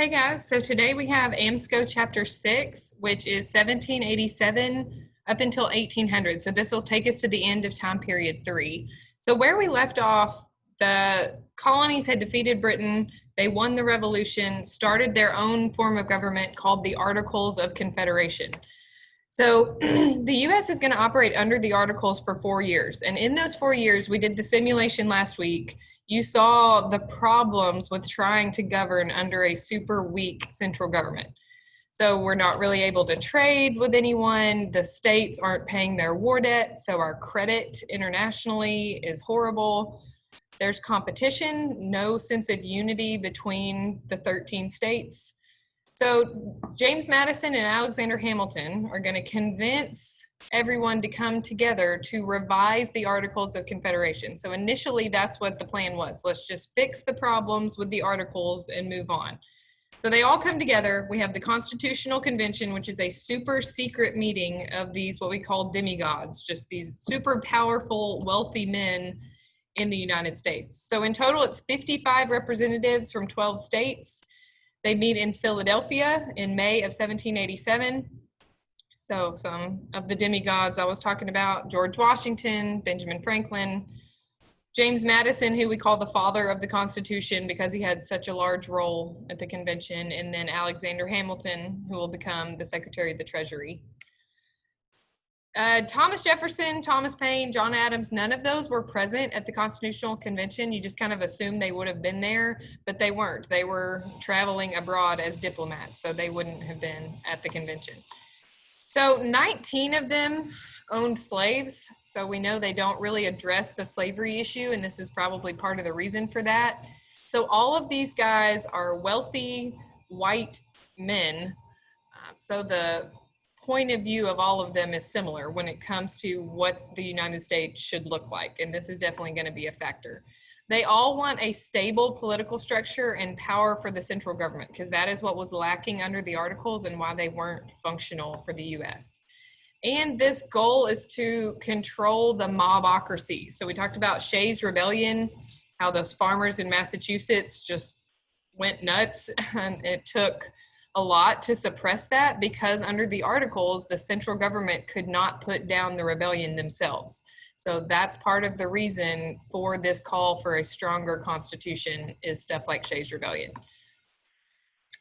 Hey guys, so today we have AMSCO Chapter 6, which is 1787 up until 1800. So this will take us to the end of time period 3. So where we left off, the colonies had defeated Britain, they won the Revolution, started their own form of government called the Articles of Confederation. So the US is going to operate under the Articles for 4 years. And in those 4 years, we did the simulation last week. You saw the problems with trying to govern under a super weak central government. So we're not really able to trade with anyone. The states aren't paying their war debt. So our credit internationally is horrible. There's competition, no sense of unity between the 13 states. So James Madison and Alexander Hamilton are going to convince everyone to come together to revise the Articles of Confederation. So initially, that's what the plan was. Let's just fix the problems with the Articles and move on. So they all come together. We have the Constitutional Convention, which is a super secret meeting of these, what we call demigods, just these super powerful, wealthy men in the United States. So in total, it's 55 representatives from 12 states. They meet in Philadelphia in May of 1787. So some of the demigods I was talking about: George Washington, Benjamin Franklin, James Madison, who we call the father of the Constitution because he had such a large role at the convention, and then Alexander Hamilton, who will become the Secretary of the Treasury. Thomas Jefferson, Thomas Paine, John Adams, none of those were present at the Constitutional Convention. You just kind of assume they would have been there, but they weren't. They were traveling abroad as diplomats, so they wouldn't have been at the convention. So 19 of them owned slaves, so we know they don't really address the slavery issue, and this is probably part of the reason for that. So all of these guys are wealthy white men, so the point of view of all of them is similar when it comes to what the United States should look like, and this is definitely going to be a factor. They all want a stable political structure and power for the central government, because that is what was lacking under the Articles and why they weren't functional for the US. And this goal is to control the mobocracy. So we talked about Shays' Rebellion, how those farmers in Massachusetts just went nuts, and it took a lot to suppress that because under the Articles, the central government could not put down the rebellion themselves. So that's part of the reason for this call for a stronger constitution, is stuff like Shays' Rebellion.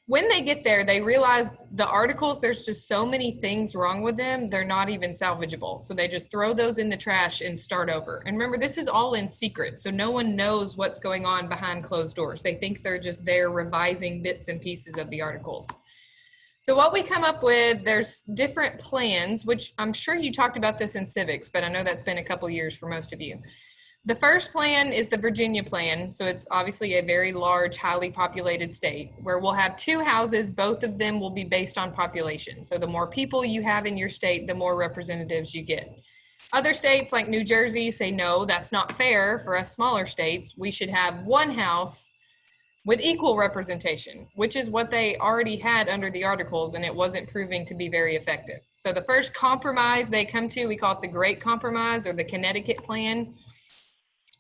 When they get there, they realize the Articles, there's just so many things wrong with them, they're not even salvageable. So they just throw those in the trash and start over. And remember, this is all in secret, so no one knows what's going on behind closed doors. They think they're just there revising bits and pieces of the Articles. So what we come up with, there's different plans, which I'm sure you talked about this in civics, but I know that's been a couple years for most of you. The first plan is the Virginia plan. So it's obviously a very large, highly populated state where we'll have 2 houses. Both of them will be based on population. So the more people you have in your state, the more representatives you get. Other states like New Jersey say, no, that's not fair for us smaller states. We should have 1 house with equal representation, which is what they already had under the Articles, and it wasn't proving to be very effective. So the first compromise they come to, we call it the Great Compromise, or the Connecticut Plan,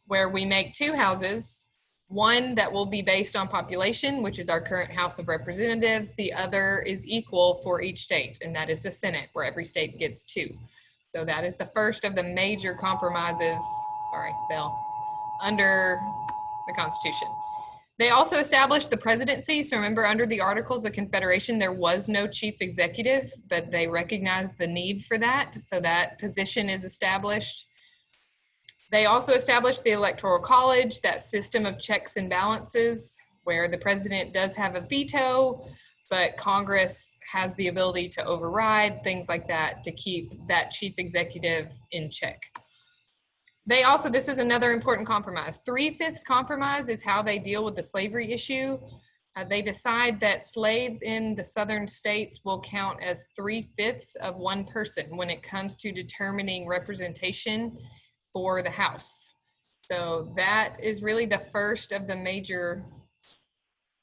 where we make 2 houses, one that will be based on population, which is our current House of Representatives. The other is equal for each state, and that is the Senate, where every state gets 2. So that is the first of the major compromises, under the Constitution. They also established the presidency. So remember, under the Articles of Confederation, there was no chief executive, but they recognized the need for that. So that position is established. They also established the Electoral College, that system of checks and balances, where the president does have a veto, but Congress has the ability to override, things like that, to keep that chief executive in check. They also, this is another important compromise. 3/5 compromise is how they deal with the slavery issue. They decide that slaves in the southern states will count as 3/5 of one person when it comes to determining representation for the House. So that is really the first of the major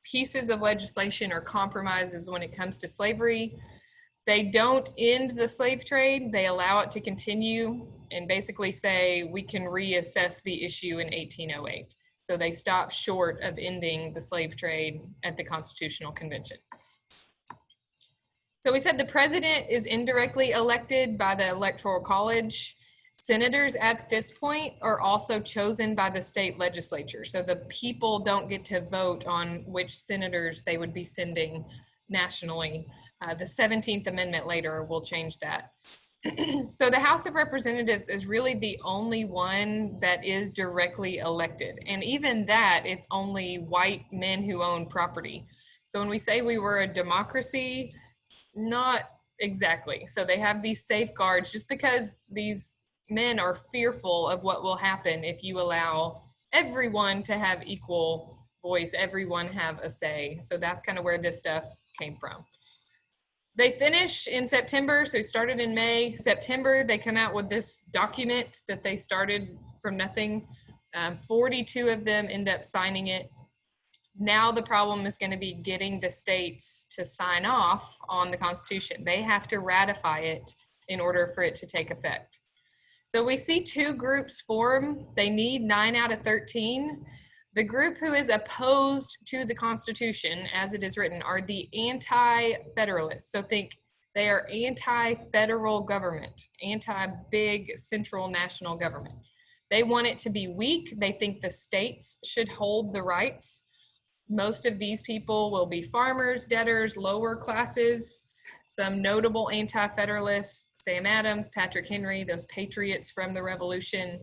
pieces of legislation or compromises when it comes to slavery. They don't end the slave trade. They allow it to continue and basically say we can reassess the issue in 1808. So they stopped short of ending the slave trade at the Constitutional Convention. So we said the president is indirectly elected by the Electoral College. Senators at this point are also chosen by the state legislature. So the people don't get to vote on which senators they would be sending nationally. The 17th Amendment later will change that. So the House of Representatives is really the only one that is directly elected. And even that, it's only white men who own property. So when we say we were a democracy, not exactly. So they have these safeguards just because these men are fearful of what will happen if you allow everyone to have equal voice, everyone have a say. So that's kind of where this stuff came from. They finish in September, so it started in May. September, they come out with this document that they started from nothing. 42 of them end up signing it. Now the problem is going to be getting the states to sign off on the Constitution. They have to ratify it in order for it to take effect. So we see two groups form. They need 9 out of 13. The group who is opposed to the Constitution as it is written are the anti-federalists. So think they are anti-federal government, anti-big central national government. They want it to be weak. They think the states should hold the rights. Most of these people will be farmers, debtors, lower classes. Some notable anti-federalists, Sam Adams, Patrick Henry, those patriots from the Revolution.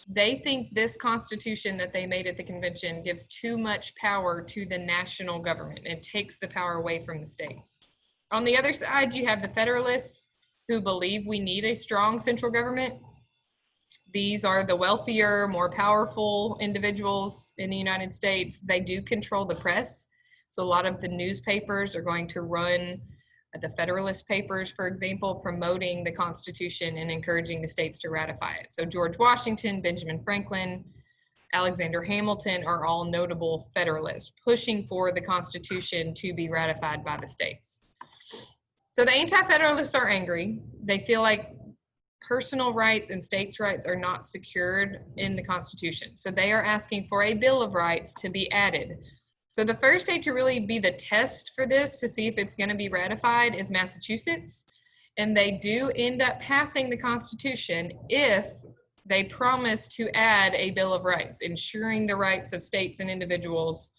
They think this Constitution that they made at the convention gives too much power to the national government and takes the power away from the states. On the other side, you have the Federalists who believe we need a strong central government. These are the wealthier, more powerful individuals in the United States. They do control the press. So a lot of the newspapers are going to run the Federalist Papers, for example, promoting the Constitution and encouraging the states to ratify it. So George Washington, Benjamin Franklin, Alexander Hamilton are all notable Federalists pushing for the Constitution to be ratified by the states. So the anti-federalists are angry. They feel like personal rights and states' rights are not secured in the Constitution. So they are asking for a Bill of Rights to be added. So the first state to really be the test for this to see if it's going to be ratified is Massachusetts. And they do end up passing the Constitution if they promise to add a Bill of Rights, ensuring the rights of states and individuals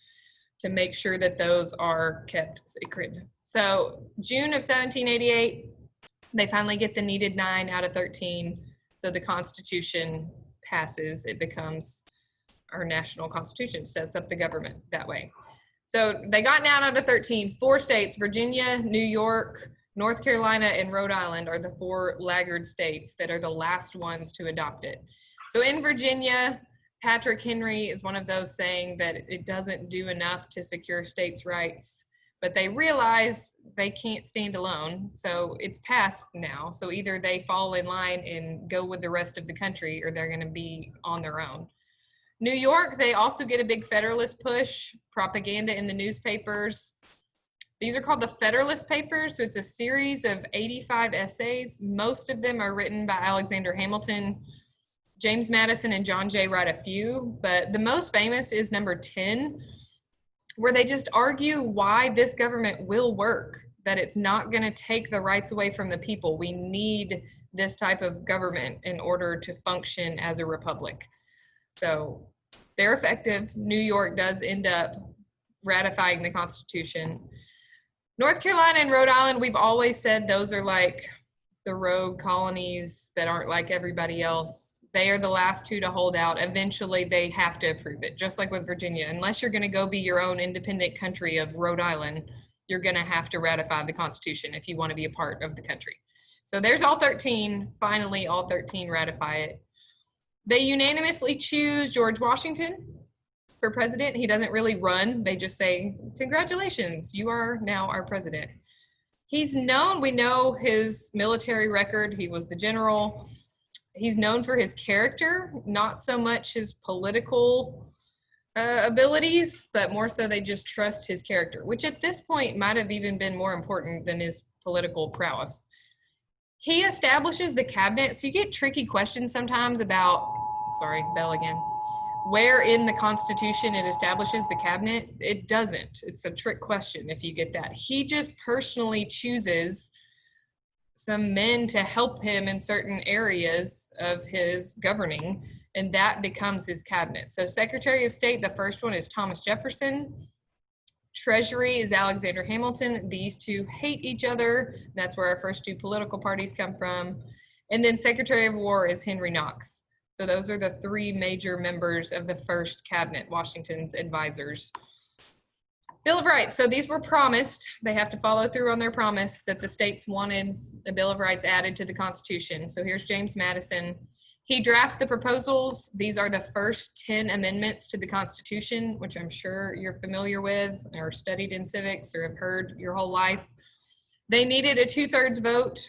to make sure that those are kept sacred. So June of 1788, they finally get the needed 9 out of 13. So the Constitution passes. It becomes our national Constitution, sets up the government that way. So they got 9 out of 13. 4 states, Virginia, New York, North Carolina, and Rhode Island are the 4 laggard states that are the last ones to adopt it. So in Virginia, Patrick Henry is one of those saying that it doesn't do enough to secure states' rights, but they realize they can't stand alone. So it's passed now. So either they fall in line and go with the rest of the country, or they're going to be on their own. New York, they also get a big Federalist push, propaganda in the newspapers. These are called the Federalist Papers. So it's a series of 85 essays. Most of them are written by Alexander Hamilton. James Madison and John Jay write a few, but the most famous is number 10, where they just argue why this government will work, that it's not going to take the rights away from the people. We need this type of government in order to function as a republic. So they're effective. New York does end up ratifying the Constitution. North Carolina and Rhode Island, we've always said those are like the rogue colonies that aren't like everybody else. They are the last 2 to hold out. Eventually, they have to approve it, just like with Virginia. Unless you're going to go be your own independent country of Rhode Island, you're going to have to ratify the Constitution if you want to be a part of the country. So there's all 13. Finally, all 13 ratify it. They unanimously choose George Washington for president. He doesn't really run. They just say, congratulations, you are now our president. He's known, we know his military record. He was the general. He's known for his character, not so much his political abilities, but more so they just trust his character, which at this point might have even been more important than his political prowess. He establishes the cabinet. So you get tricky questions sometimes about, sorry, bell again. Where in the Constitution it establishes the cabinet, it doesn't. It's a trick question if you get that. He just personally chooses some men to help him in certain areas of his governing, and that becomes his cabinet. So Secretary of State, the first one is Thomas Jefferson. Treasury is Alexander Hamilton. These two hate each other. That's where our first two political parties come from. And then Secretary of War is Henry Knox. So those are the three major members of the first cabinet, Washington's advisors. Bill of Rights. So these were promised. They have to follow through on their promise that the states wanted the Bill of Rights added to the Constitution. So here's James Madison. He drafts the proposals. These are the first 10 amendments to the Constitution, which I'm sure you're familiar with or studied in civics or have heard your whole life. They needed a 2/3 vote,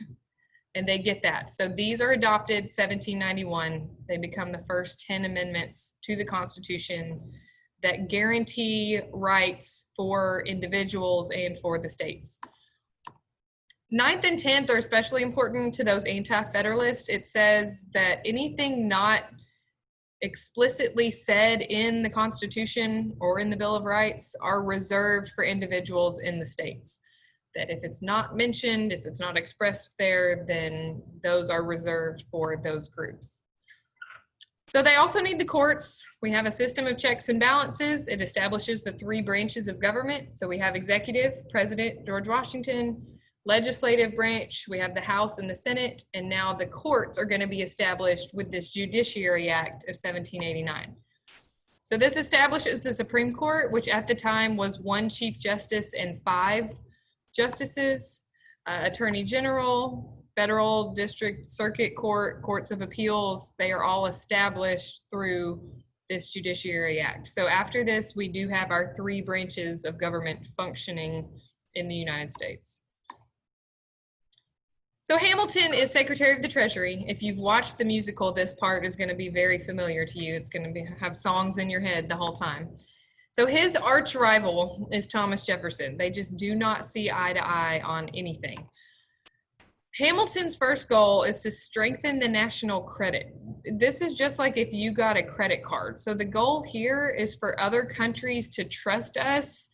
and they get that. So these are adopted 1791. They become the first 10 amendments to the Constitution that guarantee rights for individuals and for the states. 9th and 10th are especially important to those anti-federalists. It says that anything not explicitly said in the Constitution or in the Bill of Rights are reserved for individuals in the states. That if it's not mentioned, if it's not expressed there, then those are reserved for those groups. So they also need the courts. We have a system of checks and balances. It establishes the three branches of government. So we have executive, President George Washington, legislative branch, we have the House and the Senate, and now the courts are going to be established with this Judiciary Act of 1789. So this establishes the Supreme Court, which at the time was 1 Chief Justice and 5 justices, Attorney General, Federal District Circuit Court, Courts of Appeals. They are all established through this Judiciary Act. So after this, we do have our three branches of government functioning in the United States. So Hamilton is Secretary of the Treasury. If you've watched the musical, this part is going to be very familiar to you. It's going to have songs in your head the whole time. So his arch rival is Thomas Jefferson. They just do not see eye to eye on anything. Hamilton's first goal is to strengthen the national credit. This is just like if you got a credit card. So the goal here is for other countries to trust us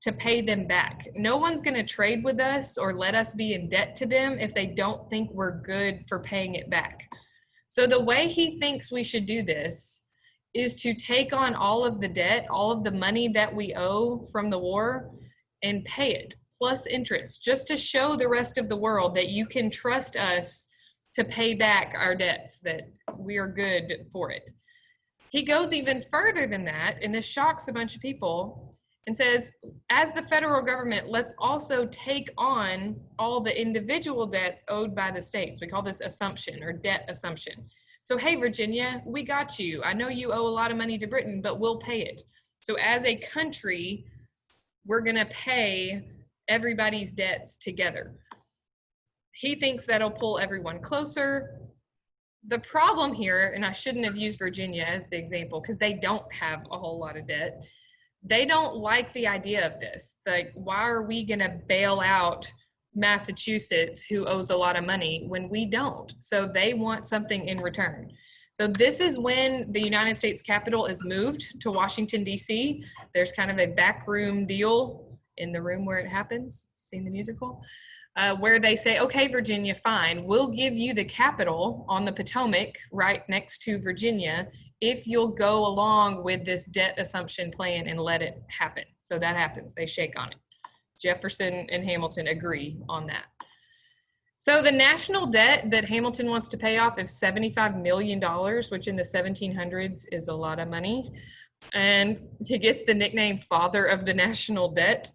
to pay them back. No one's going to trade with us or let us be in debt to them if they don't think we're good for paying it back. So the way he thinks we should do this is to take on all of the debt, all of the money that we owe from the war, and pay it, plus interest, just to show the rest of the world that you can trust us to pay back our debts, that we are good for it. He goes even further than that, and this shocks a bunch of people, and says, as the federal government, let's also take on all the individual debts owed by the states. We call this assumption or debt assumption. So, hey, Virginia, we got you. I know you owe a lot of money to Britain, but we'll pay it. So as a country, we're going to pay everybody's debts together. He thinks that'll pull everyone closer. The problem here, and I shouldn't have used Virginia as the example because they don't have a whole lot of debt. They don't like the idea of this. Like, why are we going to bail out Massachusetts, who owes a lot of money, when we don't? So they want something in return. So this is when the United States Capitol is moved to Washington, D.C. There's kind of a backroom deal in the room where it happens. Seen the musical? Where they say, okay, Virginia, fine, we'll give you the Capitol on the Potomac right next to Virginia if you'll go along with this debt assumption plan and let it happen. So that happens. They shake on it. Jefferson and Hamilton agree on that. So the national debt that Hamilton wants to pay off is $75 million, which in the 1700s is a lot of money. And he gets the nickname Father of the National Debt,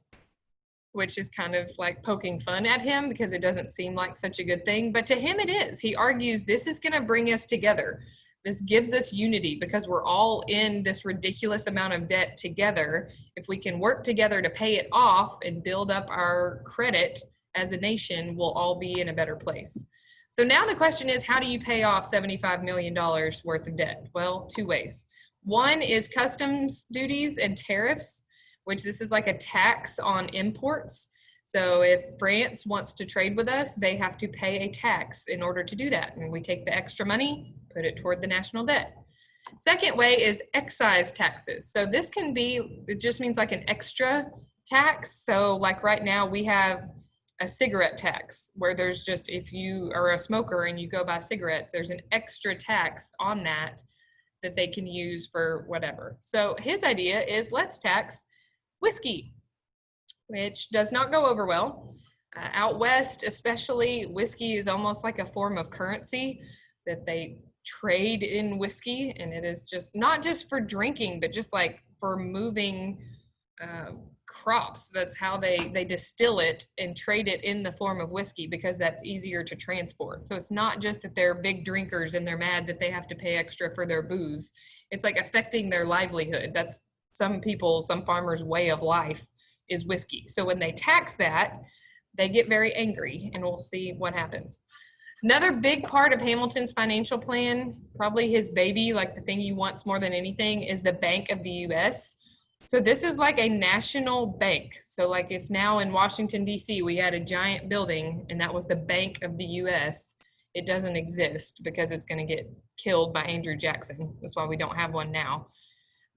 which is kind of like poking fun at him because it doesn't seem like such a good thing. But to him it is. He argues this is going to bring us together. This gives us unity because we're all in this ridiculous amount of debt together. If we can work together to pay it off and build up our credit as a nation, we'll all be in a better place. So now the question is, how do you pay off $75 million worth of debt? Well, two ways. One is customs duties and tariffs, which this is like a tax on imports. So if France wants to trade with us, they have to pay a tax in order to do that. And we take the extra money, put it toward the national debt. Second way is excise taxes. So this can be, it just means like an extra tax. So like right now we have a cigarette tax where there's just, if you are a smoker and you go buy cigarettes, there's an extra tax on that that they can use for whatever. So his idea is let's tax whiskey, which does not go over well. Out west, especially, whiskey is almost like a form of currency that they trade in whiskey, and it is just not just for drinking, but just like for moving crops. That's how they distill it and trade it in the form of whiskey because that's easier to transport. So it's not just that they're big drinkers and they're mad that they have to pay extra for their booze. It's like affecting their livelihood. That's some farmers' way of life is whiskey. So when they tax that, they get very angry, and we'll see what happens. Another big part of Hamilton's financial plan, probably his baby, like the thing he wants more than anything, is the Bank of the US. So this is like a national bank. So like if now in Washington, D.C., we had a giant building and that was the Bank of the US, it doesn't exist because it's going to get killed by Andrew Jackson. That's why we don't have one now.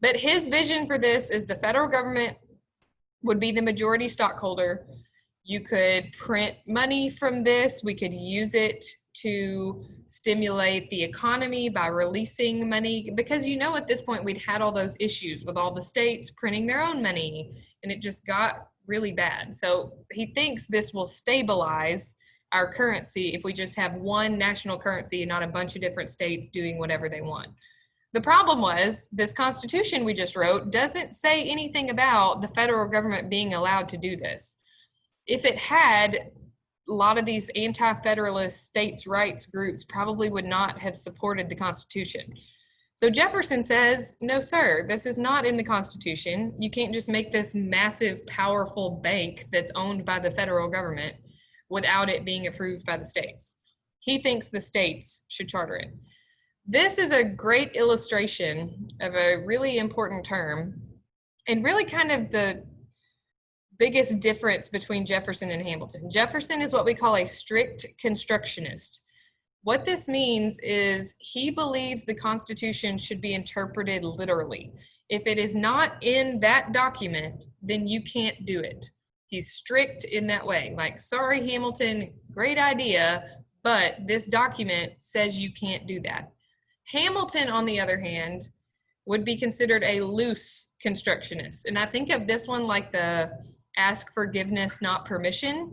But his vision for this is the federal government would be the majority stockholder. You could print money from this. We could use it to stimulate the economy by releasing money, because at this point we'd had all those issues with all the states printing their own money, and it just got really bad. So he thinks this will stabilize our currency if we just have one national currency and not a bunch of different states doing whatever they want. The problem was this Constitution we just wrote doesn't say anything about the federal government being allowed to do this. If it had, a lot of these anti-federalist states' rights groups probably would not have supported the Constitution. So Jefferson says, no, sir, this is not in the Constitution. You can't just make this massive, powerful bank that's owned by the federal government without it being approved by the states. He thinks the states should charter it. This is a great illustration of a really important term, and really kind of the biggest difference between Jefferson and Hamilton. Jefferson is what we call a strict constructionist. What this means is he believes the Constitution should be interpreted literally. If it is not in that document, then you can't do it. He's strict in that way. Like, sorry, Hamilton, great idea, but this document says you can't do that. Hamilton, on the other hand, would be considered a loose constructionist. And I think of this one like the ask forgiveness, not permission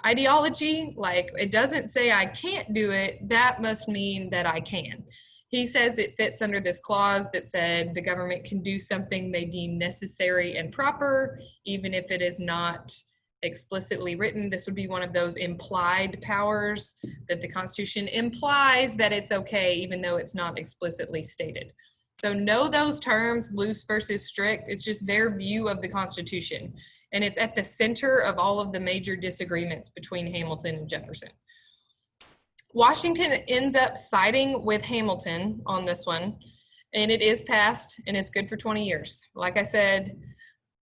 ideology. Like, it doesn't say I can't do it, that must mean that I can. He says it fits under this clause that said the government can do something they deem necessary and proper, even if it is not explicitly written. This would be one of those implied powers that the Constitution implies that it's okay, even though it's not explicitly stated. So know those terms, loose versus strict. It's just their view of the Constitution. And it's at the center of all of the major disagreements between Hamilton and Jefferson. Washington ends up siding with Hamilton on this one, and it is passed, and it's good for 20 years. Like I said,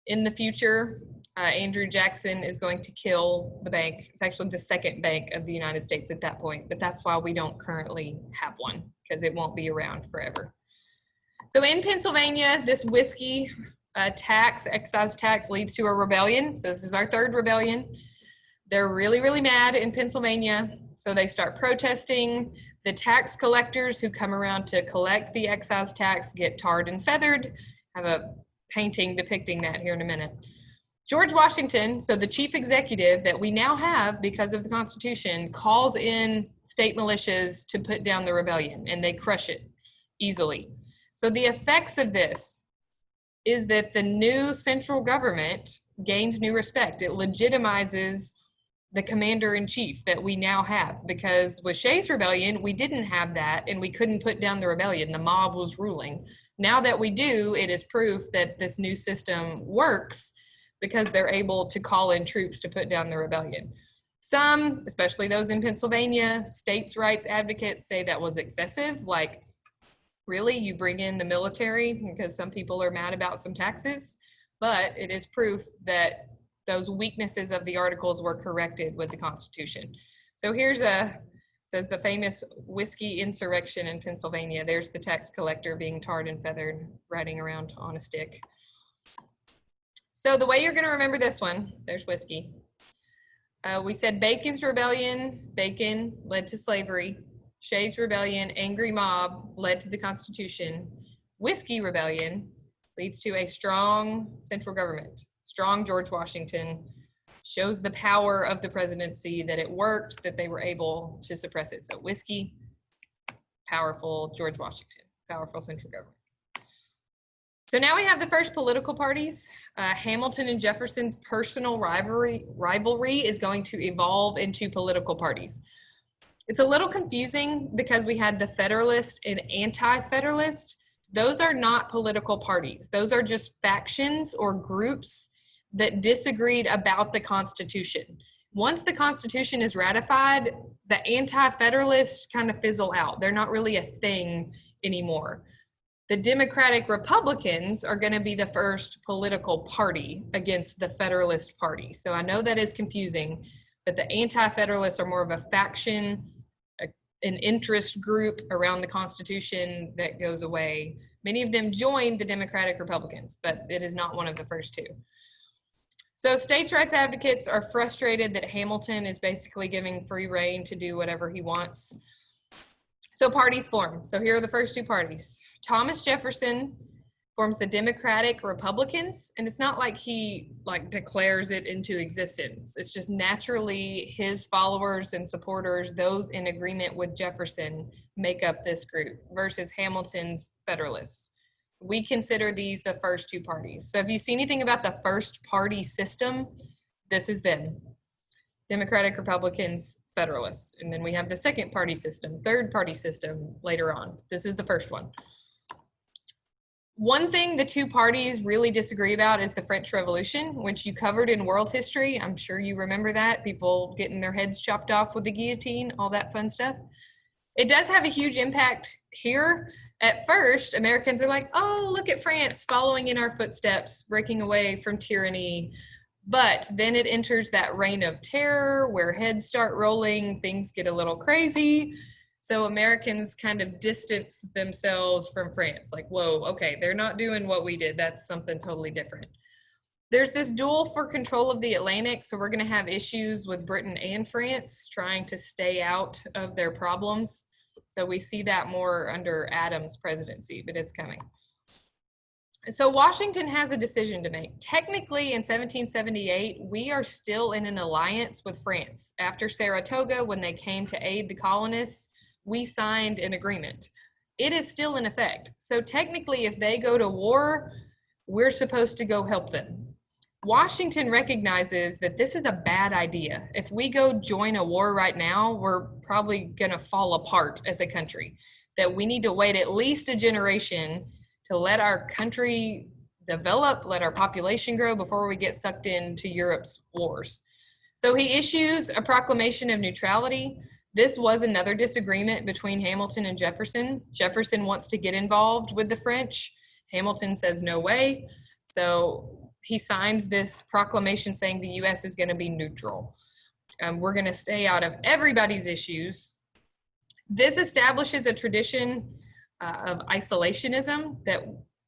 in the future, Andrew Jackson is going to kill the bank. It's actually the second bank of the United States at that point, but that's why we don't currently have one, because it won't be around forever. So in Pennsylvania, this whiskey excise tax leads to a rebellion. So this is our third rebellion. They're really, really mad in Pennsylvania. So they start protesting. The tax collectors who come around to collect the excise tax get tarred and feathered. I have a painting depicting that here in a minute. George Washington, so the chief executive that we now have because of the Constitution, calls in state militias to put down the rebellion, and they crush it easily. So the effects of this is that the new central government gains new respect. It legitimizes the commander-in-chief that we now have, because with Shays' rebellion, we didn't have that, and we couldn't put down the rebellion. The mob was ruling. Now that we do, it is proof that this new system works because they're able to call in troops to put down the rebellion. Some, especially those in Pennsylvania, states' rights advocates say that was excessive. Like, really, you bring in the military because some people are mad about some taxes, but it is proof that those weaknesses of the articles were corrected with the Constitution. So here's a says the famous whiskey insurrection in Pennsylvania. There's the tax collector being tarred and feathered, riding around on a stick. So the way you're going to remember this one, there's whiskey. We said Bacon's Rebellion, Bacon led to slavery. Shays Rebellion, angry mob, led to the Constitution. Whiskey Rebellion leads to a strong central government. Strong George Washington shows the power of the presidency, that it worked, that they were able to suppress it. So whiskey, powerful George Washington, powerful central government. So now we have the first political parties. Hamilton and Jefferson's personal rivalry is going to evolve into political parties. It's a little confusing because we had the Federalist and Anti-Federalist. Those are not political parties. Those are just factions or groups that disagreed about the Constitution. Once the Constitution is ratified, the Anti-Federalists kind of fizzle out. They're not really a thing anymore. The Democratic Republicans are going to be the first political party against the Federalist Party. So I know that is confusing, but the Anti-Federalists are more of a faction, an interest group around the Constitution that goes away. Many of them joined the Democratic Republicans, but it is not one of the first two. So states' rights advocates are frustrated that Hamilton is basically giving free rein to do whatever he wants. So parties form. So here are the first two parties. Thomas Jefferson forms the Democratic Republicans, and it's not like he declares it into existence. It's just naturally his followers and supporters, those in agreement with Jefferson, make up this group versus Hamilton's Federalists. We consider these the first two parties. So if you see anything about the first party system, this is them. Democratic, Republicans, Federalists. And then we have the second party system, third party system later on. This is the first one. One thing the two parties really disagree about is the French Revolution, which you covered in world history. I'm sure you remember that. People getting their heads chopped off with the guillotine, all that fun stuff. It does have a huge impact here. At first, Americans are like, oh, look at France following in our footsteps, breaking away from tyranny. But then it enters that reign of terror where heads start rolling, things get a little crazy. So Americans kind of distance themselves from France. Like, whoa, okay, they're not doing what we did. That's something totally different. There's this duel for control of the Atlantic. So we're going to have issues with Britain and France trying to stay out of their problems. So we see that more under Adams' presidency, but it's coming. So Washington has a decision to make. Technically, in 1778, we are still in an alliance with France. After Saratoga, when they came to aid the colonists, we signed an agreement. It is still in effect. So technically, if they go to war, we're supposed to go help them. Washington recognizes that this is a bad idea. If we go join a war right now, we're probably gonna fall apart as a country. That we need to wait at least a generation to let our country develop, let our population grow before we get sucked into Europe's wars. So he issues a proclamation of neutrality. This was another disagreement between Hamilton and Jefferson. Jefferson wants to get involved with the French. Hamilton says no way. So he signs this proclamation saying the US is going to be neutral. We're going to stay out of everybody's issues. This establishes a tradition of isolationism, that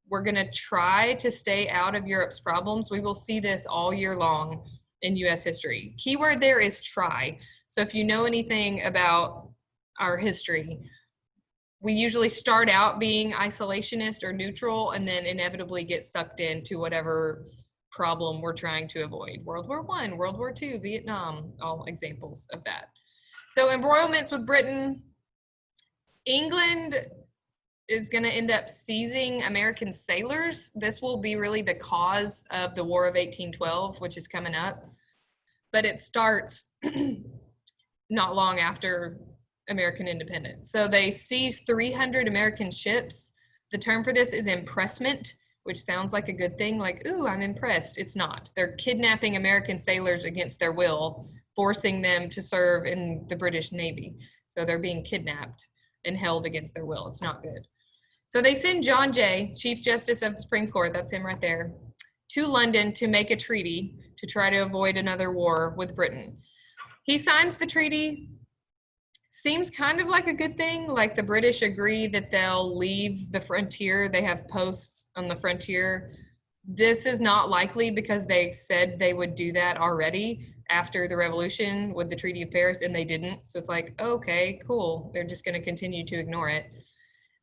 we're going to try to stay out of Europe's problems. We will see this all year long in US history. Keyword there is try. So if you know anything about our history, we usually start out being isolationist or neutral and then inevitably get sucked into whatever problem we're trying to avoid. World War I, World War II, Vietnam, all examples of that. So embroilments with Britain. England is going to end up seizing American sailors. This will be really the cause of the War of 1812, which is coming up. But it starts not long after American independence. So they seized 300 American ships. The term for this is impressment, which sounds like a good thing, like, ooh, I'm impressed. It's not. They're kidnapping American sailors against their will, forcing them to serve in the British Navy. So they're being kidnapped and held against their will. It's not good. So they send John Jay, Chief Justice of the Supreme Court, that's him right there, to London to make a treaty to try to avoid another war with Britain. He signs the treaty. Seems kind of like a good thing. Like the British agree that they'll leave the frontier. They have posts on the frontier. This is not likely because they said they would do that already after the revolution with the Treaty of Paris, and they didn't. So it's like, okay, cool. They're just going to continue to ignore it.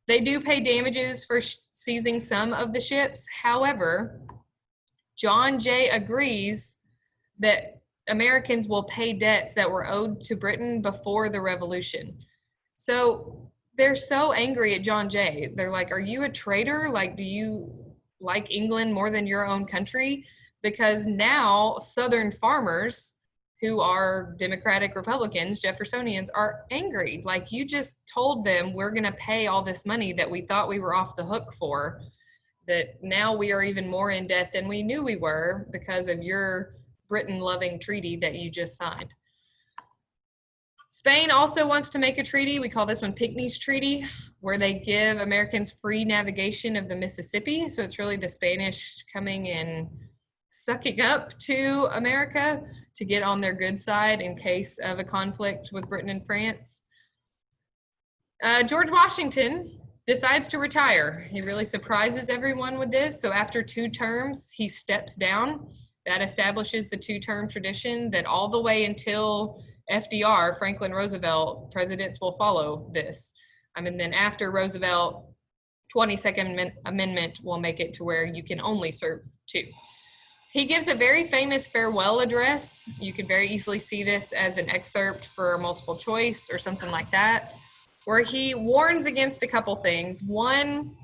They do pay damages for seizing some of the ships. However, John Jay agrees that Americans will pay debts that were owed to Britain before the revolution. So they're so angry at John Jay. They're like, are you a traitor? Like, do you like England more than your own country? Because now Southern farmers who are Democratic Republicans, Jeffersonians, are angry. Like, you just told them we're going to pay all this money that we thought we were off the hook for, that now we are even more in debt than we knew we were because of your Britain loving treaty that you just signed. Spain also wants to make a treaty. We call this one Pinckney's Treaty, where they give Americans free navigation of the Mississippi. So it's really the Spanish coming and sucking up to America to get on their good side in case of a conflict with Britain and France. George Washington decides to retire. He really surprises everyone with this. So after 2 terms, he steps down. That establishes the 2-term tradition that all the way until FDR, Franklin Roosevelt, presidents will follow this. And then after Roosevelt, 22nd Amendment will make it to where you can only serve 2. He gives a very famous farewell address. You could very easily see this as an excerpt for multiple choice or something like that, where he warns against a couple things. One,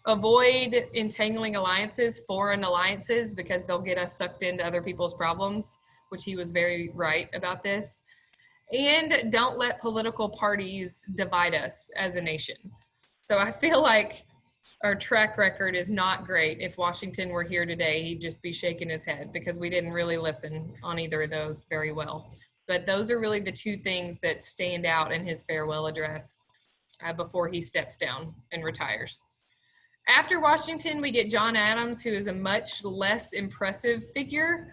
avoid entangling alliances, foreign alliances, because they'll get us sucked into other people's problems, which he was very right about this. And don't let political parties divide us as a nation. So I feel like our track record is not great. If Washington were here today, he'd just be shaking his head because we didn't really listen on either of those very well. But those are really the 2 things that stand out in his farewell address before he steps down and retires. After Washington, we get John Adams, who is a much less impressive figure.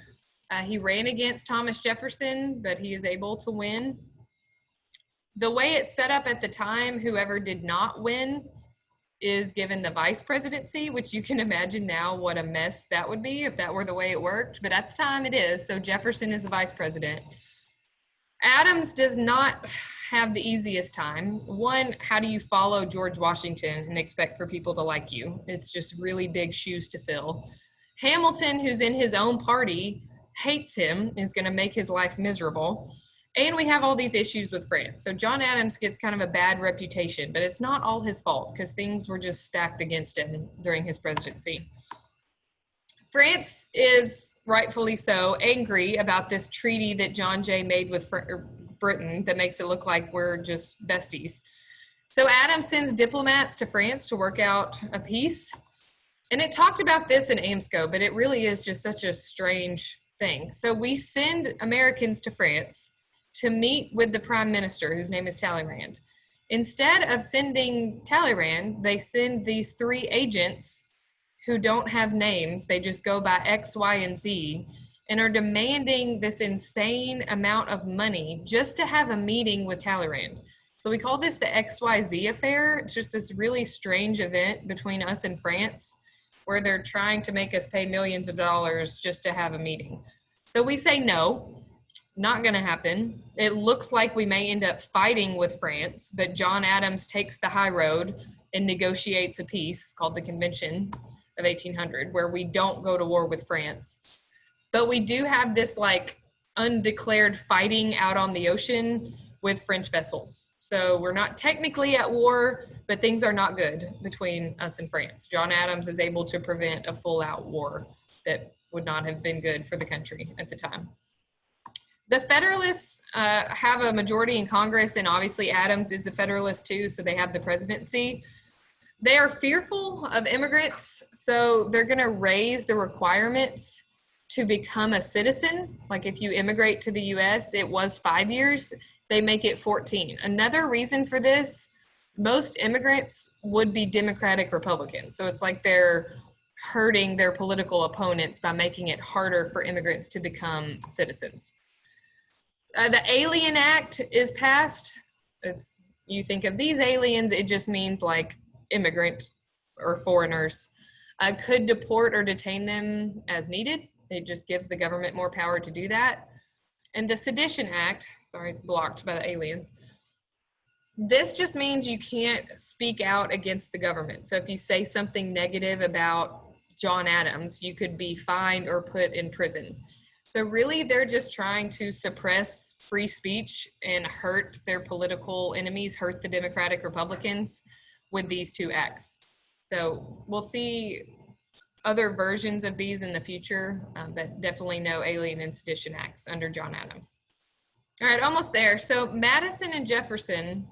He ran against Thomas Jefferson, but he is able to win. The way it's set up at the time, whoever did not win is given the vice presidency, which you can imagine now what a mess that would be if that were the way it worked. But at the time it is. So Jefferson is the vice president. Adams does not have the easiest time. One, how do you follow George Washington and expect for people to like you? It's just really big shoes to fill. Hamilton, who's in his own party, hates him, is going to make his life miserable. And we have all these issues with France. So John Adams gets kind of a bad reputation, but it's not all his fault because things were just stacked against him during his presidency. France is rightfully so angry about this treaty that John Jay made with Britain that makes it look like we're just besties. So Adams sends diplomats to France to work out a peace. And it talked about this in AMSCO, but it really is just such a strange thing. So we send Americans to France to meet with the prime minister, whose name is Talleyrand. Instead of sending Talleyrand, they send these 3 agents who don't have names. They just go by X, Y, and Z, and are demanding this insane amount of money just to have a meeting with Talleyrand. So we call this the XYZ affair. It's just this really strange event between us and France where they're trying to make us pay millions of dollars just to have a meeting. So we say no. Not going to happen. It looks like we may end up fighting with France, but John Adams takes the high road and negotiates a peace called the Convention of 1800, where we don't go to war with France. But we do have this like undeclared fighting out on the ocean with French vessels. So we're not technically at war, but things are not good between us and France. John Adams is able to prevent a full-out war that would not have been good for the country at the time. The Federalists have a majority in Congress, and obviously Adams is a Federalist too, so they have the presidency. They are fearful of immigrants, so they're going to raise the requirements to become a citizen. Like if you immigrate to the US, it was 5 years, they make it 14. Another reason for this, most immigrants would be Democratic Republicans. So it's like they're hurting their political opponents by making it harder for immigrants to become citizens. The Alien Act is passed. It's, you think of these aliens, it just means like immigrant or foreigners. Could deport or detain them as needed. It just gives the government more power to do that. And the Sedition Act, sorry, it's blocked by the aliens. This just means you can't speak out against the government. So if you say something negative about John Adams, you could be fined or put in prison. So really, they're just trying to suppress free speech and hurt their political enemies, hurt the Democratic Republicans with these two acts. So we'll see other versions of these in the future, but definitely no Alien and Sedition Acts under John Adams. All right, almost there. So Madison and Jefferson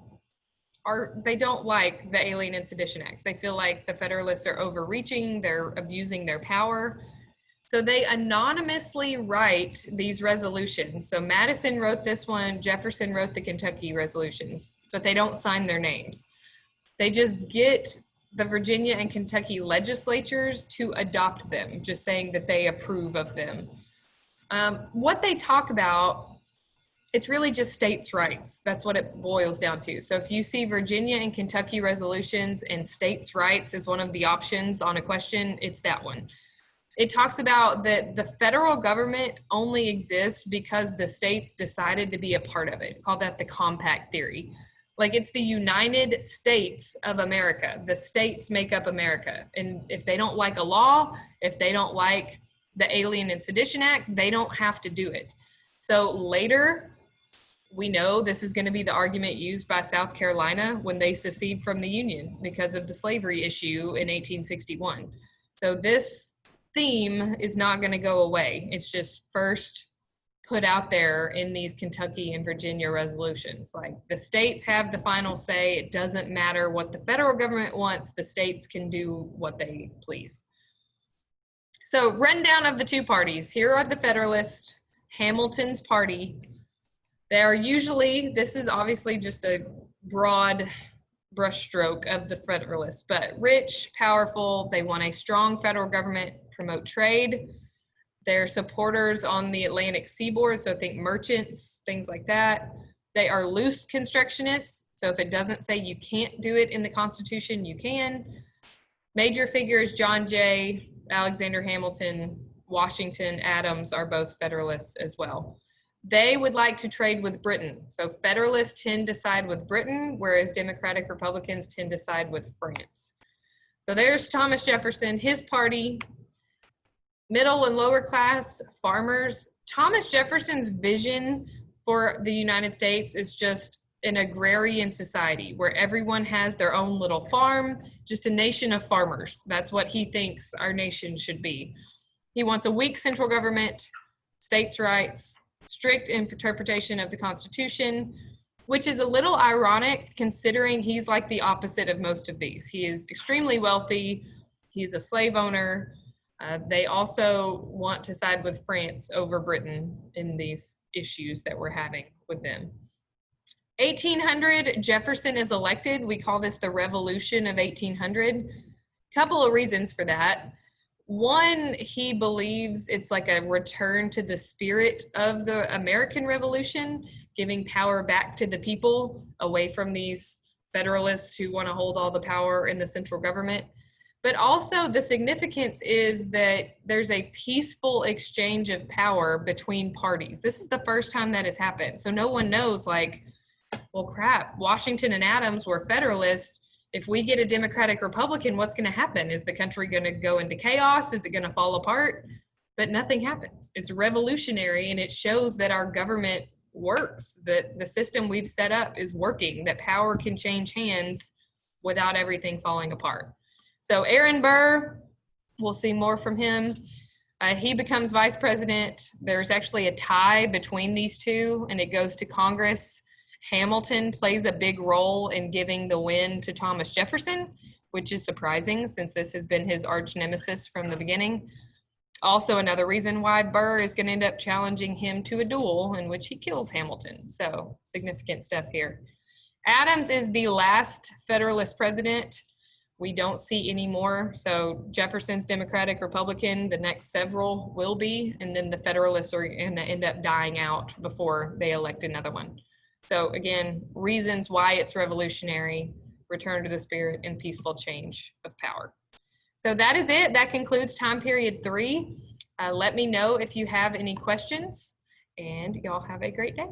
they don't like the Alien and Sedition Acts. They feel like the Federalists are overreaching, they're abusing their power. So they anonymously write these resolutions. So Madison wrote this one, Jefferson wrote the Kentucky resolutions, but they don't sign their names. They just get the Virginia and Kentucky legislatures to adopt them, just saying that they approve of them. What they talk about, it's really just states' rights. That's what it boils down to. So if you see Virginia and Kentucky resolutions and states' rights as one of the options on a question, it's that one. It talks about that the federal government only exists because the states decided to be a part of it. Call that the compact theory. Like, it's the United States of America. The states make up America. And if they don't like a law, if they don't like the Alien and Sedition Acts, they don't have to do it. So later, we know this is going to be the argument used by South Carolina when they secede from the Union because of the slavery issue in 1861. So this theme is not going to go away. It's just first put out there in these Kentucky and Virginia resolutions. Like, the states have the final say. It doesn't matter what the federal government wants. The states can do what they please. So rundown of the two parties. Here are the Federalists, Hamilton's party. They are usually, this is obviously just a broad brushstroke of the Federalists, but rich, powerful. They want a strong federal government, promote trade. They're supporters on the Atlantic seaboard, so think merchants, things like that. They are loose constructionists, so if it doesn't say you can't do it in the Constitution, you can. Major figures, John Jay, Alexander Hamilton, Washington, Adams are both Federalists as well. They would like to trade with Britain. So Federalists tend to side with Britain, whereas Democratic Republicans tend to side with France. So there's Thomas Jefferson, his party, middle and lower class farmers. Thomas Jefferson's vision for the United States is just an agrarian society where everyone has their own little farm, just a nation of farmers. That's what he thinks our nation should be. He wants a weak central government, states' rights, strict interpretation of the Constitution, which is a little ironic considering he's like the opposite of most of these. He is extremely wealthy. He's a slave owner. They also want to side with France over Britain in these issues that we're having with them. 1800, Jefferson is elected. We call this the Revolution of 1800. Couple of reasons for that. One, he believes it's like a return to the spirit of the American Revolution, giving power back to the people, away from these Federalists who want to hold all the power in the central government. But also the significance is that there's a peaceful exchange of power between parties. This is the first time that has happened. So no one knows, like, well, crap, Washington and Adams were Federalists. If we get a Democratic Republican, what's going to happen? Is the country going to go into chaos? Is it going to fall apart? But nothing happens. It's revolutionary, and it shows that our government works, that the system we've set up is working, that power can change hands without everything falling apart. So Aaron Burr, we'll see more from him. He becomes vice president. There's actually a tie between these two, and it goes to Congress. Hamilton plays a big role in giving the win to Thomas Jefferson, which is surprising since this has been his arch nemesis from the beginning. Also another reason why Burr is going to end up challenging him to a duel in which he kills Hamilton. So significant stuff here. Adams is the last Federalist president. We don't see any more. So Jefferson's Democratic Republican, the next several will be, and then the Federalists are going to end up dying out before they elect another one. So again, reasons why it's revolutionary: return to the spirit and peaceful change of power. So that is it. That concludes time period 3. Let me know if you have any questions, and y'all have a great day.